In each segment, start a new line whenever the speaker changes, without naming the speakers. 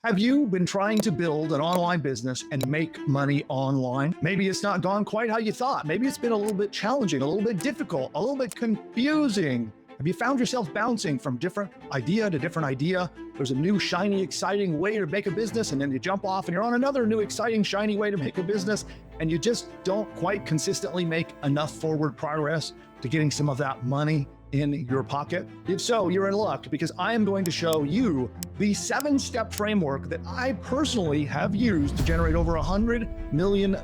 Have you been trying to build an online business and make money online? Maybe it's not gone quite how you thought. Maybe it's been a little bit challenging, a little bit difficult, a little bit confusing. Have you found yourself bouncing from different idea to different idea? There's a new, shiny, exciting way to make a business, and then you jump off and you're on another new, exciting, shiny way to make a business, and you just don't quite consistently make enough forward progress to getting some of that money in your pocket? If so, you're in luck, because I am going to show you the 7-step framework that I personally have used to generate over $100 million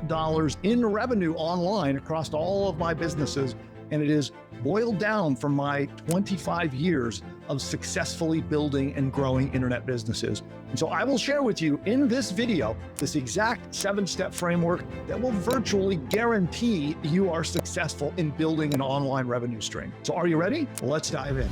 in revenue online across all of my businesses. And it is boiled down from my 25 years of successfully building and growing internet businesses. And so I will share with you in this video this exact 7-step framework that will virtually guarantee you are successful in building an online revenue stream. So are you ready? Let's dive in.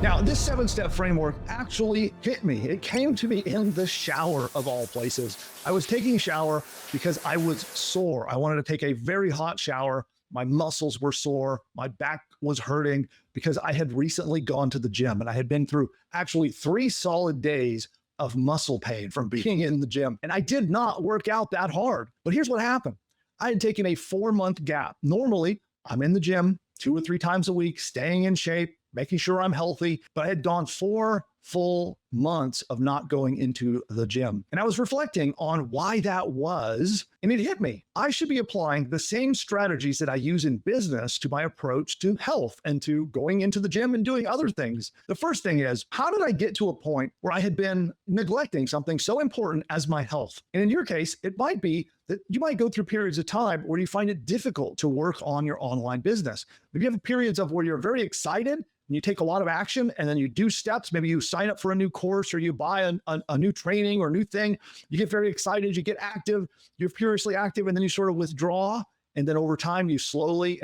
Now, this 7-step framework actually hit me. It came to me in the shower of all places. I was taking a shower because I was sore. I wanted to take a very hot shower. My muscles were sore. My back was hurting because I had recently gone to the gym, and I had been through actually 3 solid days of muscle pain from being in the gym. And I did not work out that hard. But here's what happened. I had taken a 4-month gap. Normally, I'm in the gym 2 or 3 times a week, staying in shape, making sure I'm healthy. But I had gone 4 full months of not going into the gym. And I was reflecting on why that was, and it hit me. I should be applying the same strategies that I use in business to my approach to health and to going into the gym and doing other things. The first thing is, how did I get to a point where I had been neglecting something so important as my health? And in your case, it might be that you might go through periods of time where you find it difficult to work on your online business. Maybe you have periods of where you're very excited and you take a lot of action, and then you do steps. Maybe you sign up for a new course, or you buy a new training or new thing. You get very excited, you get active, you're furiously active, and then you sort of withdraw. And then over time, you slowly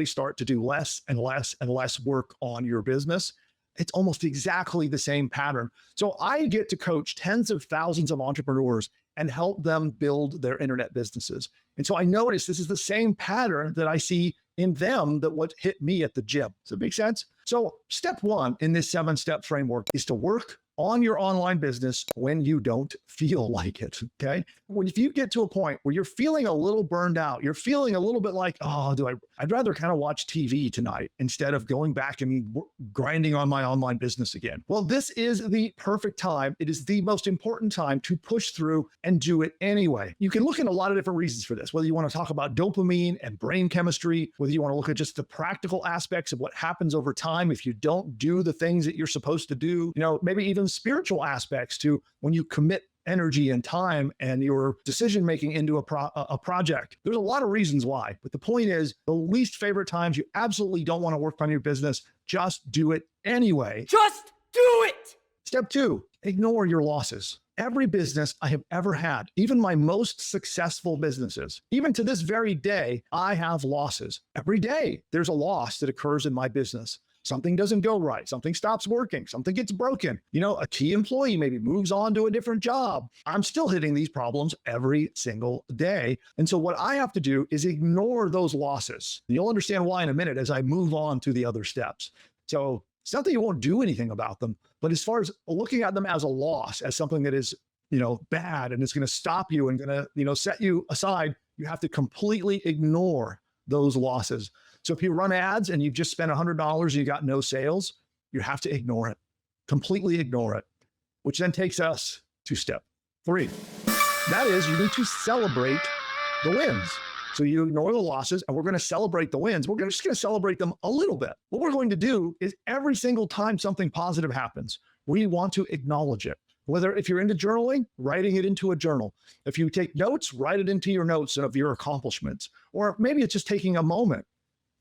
start to do less and less and less work on your business. It's almost exactly the same pattern. So I get to coach tens of thousands of entrepreneurs and help them build their internet businesses. And so I notice this is the same pattern that I see in them that what hit me at the gym. Does it make sense? So step 1 in this 7-step framework is to work on your online business when you don't feel like it, okay? If you get to a point where you're feeling a little burned out, you're feeling a little bit like, I'd rather kind of watch TV tonight instead of going back and grinding on my online business again. Well, this is the perfect time. It is the most important time to push through and do it anyway. You can look at a lot of different reasons for this, whether you want to talk about dopamine and brain chemistry, whether you want to look at just the practical aspects of what happens over time if you don't do the things that you're supposed to do, maybe even spiritual aspects to when you commit energy and time and your decision-making into a project. There's a lot of reasons why, but the point is, the least favorite times you absolutely don't want to work on your business, just do it anyway.
Just do it!
Step 2, ignore your losses. Every business I have ever had, even my most successful businesses, even to this very day, I have losses. Every day, there's a loss that occurs in my business. Something doesn't go right. Something stops working. Something gets broken. A key employee maybe moves on to a different job. I'm still hitting these problems every single day. And so what I have to do is ignore those losses. You'll understand why in a minute as I move on to the other steps. So it's not that you won't do anything about them, but as far as looking at them as a loss, as something that is, bad and it's going to stop you and going to, set you aside, you have to completely ignore those losses. So if you run ads and you've just spent $100 and you got no sales, you have to ignore it, completely ignore it, which then takes us to step 3. That is, you need to celebrate the wins. So you ignore the losses, and we're going to celebrate the wins. We're just going to celebrate them a little bit. What we're going to do is every single time something positive happens, we want to acknowledge it. Whether if you're into journaling, writing it into a journal. If you take notes, write it into your notes of your accomplishments. Or maybe it's just taking a moment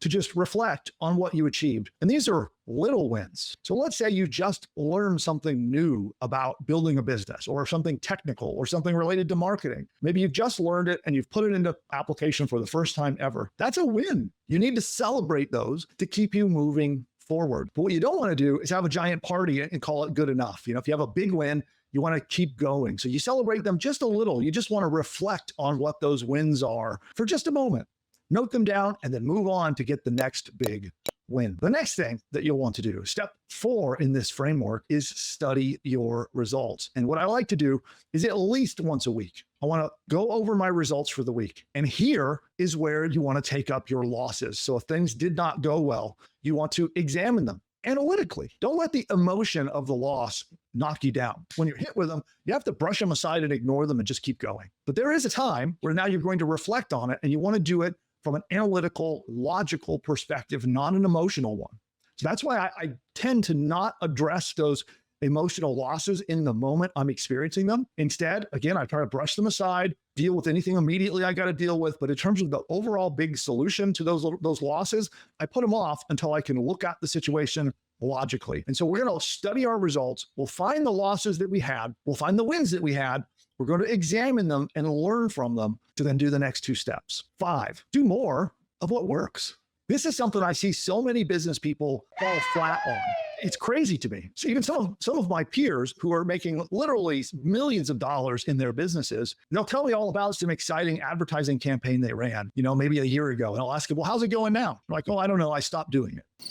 to just reflect on what you achieved. And these are little wins. So let's say you just learned something new about building a business, or something technical, or something related to marketing. Maybe you've just learned it and you've put it into application for the first time ever. That's a win. You need to celebrate those to keep you moving forward. But what you don't want to do is have a giant party and call it good enough. If you have a big win, you want to keep going. So you celebrate them just a little. You just want to reflect on what those wins are for just a moment. Note them down and then move on to get the next big win. The next thing that you'll want to do, step 4 in this framework, is study your results. And what I like to do is at least once a week, I want to go over my results for the week. And here is where you want to take up your losses. So if things did not go well, you want to examine them analytically. Don't let the emotion of the loss knock you down. When you're hit with them, you have to brush them aside and ignore them and just keep going. But there is a time where now you're going to reflect on it, and you want to do it from an analytical, logical perspective, not an emotional one. So that's why I tend to not address those emotional losses in the moment I'm experiencing them. Instead, again, I try to brush them aside, deal with anything immediately I got to deal with. But in terms of the overall big solution to those losses, I put them off until I can look at the situation logically. And so we're going to study our results. We'll find the losses that we had. We'll find the wins that we had. We're going to examine them and learn from them to then do the next 2 steps. 5, do more of what works. This is something I see so many business people fall flat on. It's crazy to me. So even some of my peers who are making literally millions of dollars in their businesses, they'll tell me all about some exciting advertising campaign they ran, maybe a year ago. And I'll ask them, well, how's it going now? They're like, oh, I don't know. I stopped doing it.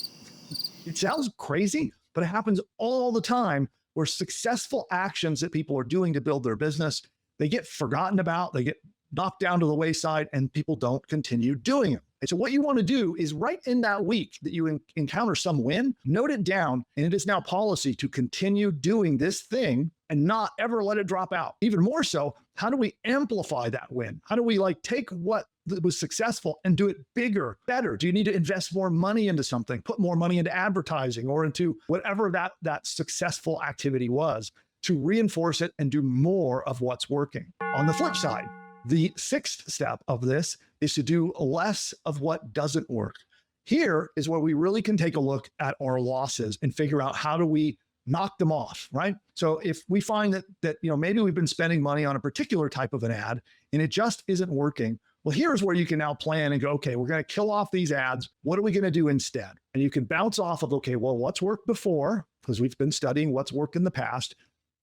It sounds crazy, but it happens all the time, where successful actions that people are doing to build their business, they get forgotten about, they get knocked down to the wayside, and people don't continue doing it. And so what you want to do is right in that week that you encounter some win, note it down. And it is now policy to continue doing this thing and not ever let it drop out. Even more so, how do we amplify that win? How do we take what was successful and do it bigger, better? Do you need to invest more money into something, put more money into advertising or into whatever that successful activity was, to reinforce it and do more of what's working? On the flip side, the 6th step of this is to do less of what doesn't work. Here is where we really can take a look at our losses and figure out how do we knock them off, right? So if we find that maybe we've been spending money on a particular type of an ad and it just isn't working, well, here's where you can now plan and go, okay, we're going to kill off these ads. What are we going to do instead? And you can bounce off of, okay, well, what's worked before? Because we've been studying what's worked in the past.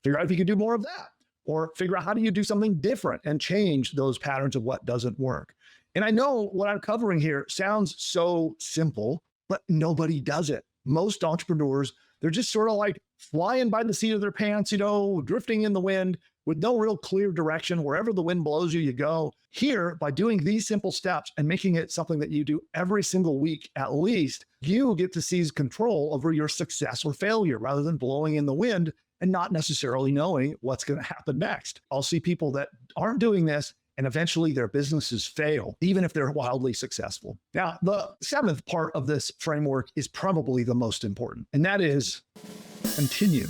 Figure out if you can do more of that. Or figure out how do you do something different and change those patterns of what doesn't work. And I know what I'm covering here sounds so simple, but nobody does it. Most entrepreneurs, they're just sort of like flying by the seat of their pants, drifting in the wind with no real clear direction. Wherever the wind blows you, you go. Here, by doing these simple steps and making it something that you do every single week, at least, you get to seize control over your success or failure rather than blowing in the wind and not necessarily knowing what's going to happen next. I'll see people that aren't doing this, and eventually their businesses fail, even if they're wildly successful. Now, the 7th part of this framework is probably the most important, and that is continue.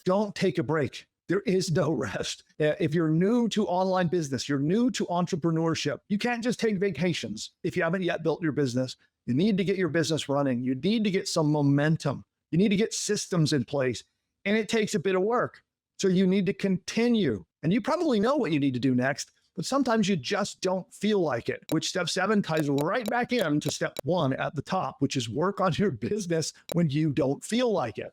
Don't take a break. There is no rest. If you're new to online business, you're new to entrepreneurship, you can't just take vacations. If you haven't yet built your business, you need to get your business running. You need to get some momentum. You need to get systems in place. And it takes a bit of work. So you need to continue. And you probably know what you need to do next, but sometimes you just don't feel like it, which step 7 ties right back into step 1 at the top, which is work on your business when you don't feel like it.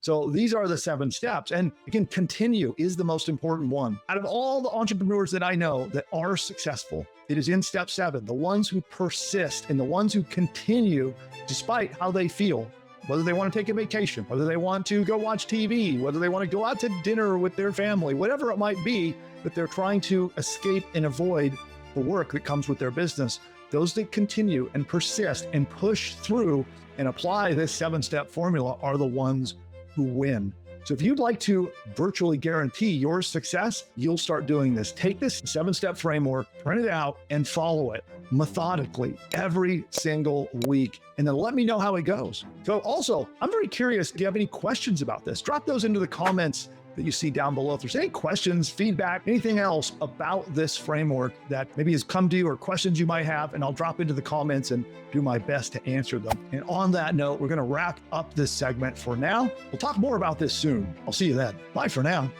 So these are the 7 steps. And again, continue is the most important one. Out of all the entrepreneurs that I know that are successful, it is in step 7, the ones who persist and the ones who continue despite how they feel. Whether they want to take a vacation, whether they want to go watch TV, whether they want to go out to dinner with their family, whatever it might be, that they're trying to escape and avoid the work that comes with their business. Those that continue and persist and push through and apply this 7-step formula are the ones who win. So if you'd like to virtually guarantee your success, you'll start doing this. Take this 7-step framework, print it out, and follow it methodically every single week. And then let me know how it goes. So also, I'm very curious if you have any questions about this. Drop those into the comments that you see down below. If there's any questions, feedback, anything else about this framework that maybe has come to you or questions you might have, and I'll drop into the comments and do my best to answer them. And on that note, we're going to wrap up this segment for now. We'll talk more about this soon. I'll see you then. Bye for now.